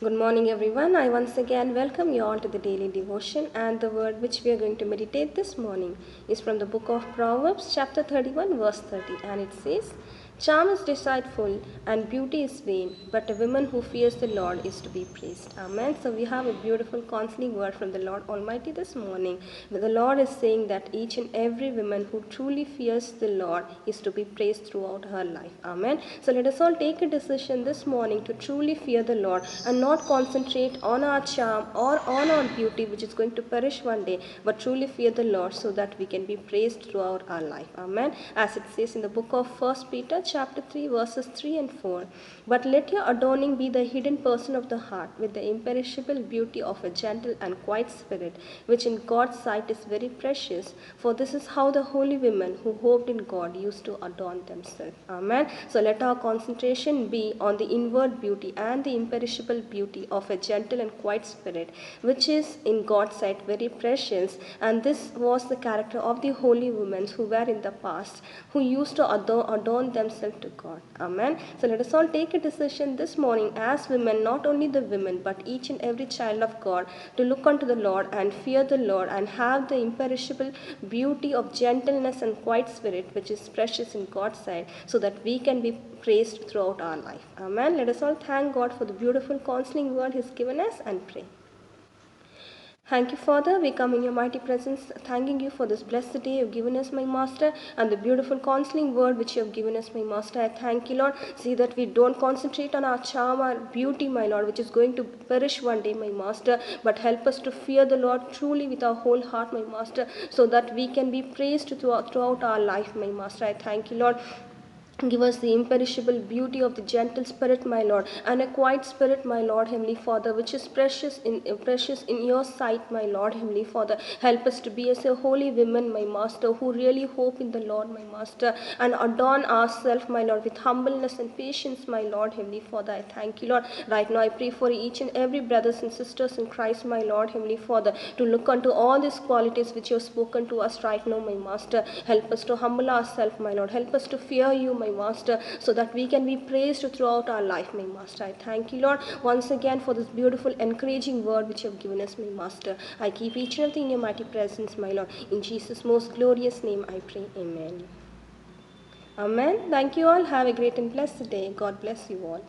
Good morning, everyone. I once again welcome you all to the daily devotion, and the word which we are going to meditate this morning is from the book of Proverbs, chapter 31, verse 30, and it says, "Charm is deceitful and beauty is vain, but a woman who fears the Lord is to be praised." Amen. So we have a beautiful counseling word from the Lord Almighty this morning, where the Lord is saying that each and every woman who truly fears the Lord is to be praised throughout her life. Amen. So let us all take a decision this morning to truly fear the Lord and not concentrate on our charm or on our beauty, which is going to perish one day, but truly fear the Lord so that we can be praised throughout our life. Amen. As it says in the book of 1 Peter chapter 3 verses 3 and 4, "But let your adorning be the hidden person of the heart, with the imperishable beauty of a gentle and quiet spirit, which in God's sight is very precious. For this is how the holy women who hoped in God used to adorn themselves." Amen. So let our concentration be on the inward beauty and the imperishable beauty of a gentle and quiet spirit, which is in God's sight very precious. And this was the character of the holy women who were in the past, who used to adorn themselves to God. Amen. So let us all take a decision this morning as women, not only the women, but each and every child of God, to look unto the Lord and fear the Lord and have the imperishable beauty of gentleness and quiet spirit, which is precious in God's sight, so that we can be praised throughout our life. Amen. Let us all thank God for the beautiful counseling word He's given us and pray. Thank you, Father. We come in your mighty presence, thanking you for this blessed day you've given us, my Master, and the beautiful counseling word which you have given us, my Master. I thank you, Lord. See that we don't concentrate on our charm or beauty, my Lord, which is going to perish one day, my Master, but help us to fear the Lord truly with our whole heart, my Master, so that we can be praised throughout our life, my Master. I thank you, Lord. Give us the imperishable beauty of the gentle spirit, my Lord, and a quiet spirit, my Lord, Heavenly Father, which is precious in your sight, my Lord, Heavenly Father. Help us to be as a holy women, my Master, who really hope in the Lord, my Master, and adorn ourselves, my Lord, with humbleness and patience, my Lord, Heavenly Father. I thank you, Lord. Right now I pray for each and every brothers and sisters in Christ, my Lord, Heavenly Father, to look unto all these qualities which you have spoken to us right now, my Master. Help us to humble ourselves, my Lord. Help us to fear you, my Master, so that we can be praised throughout our life, my Master. I thank you, Lord, once again for this beautiful, encouraging word which you have given us, my Master. I keep each and everything in your mighty presence, my Lord. In Jesus' most glorious name I pray. Amen. Amen. Thank you all. Have a great and blessed day. God bless you all.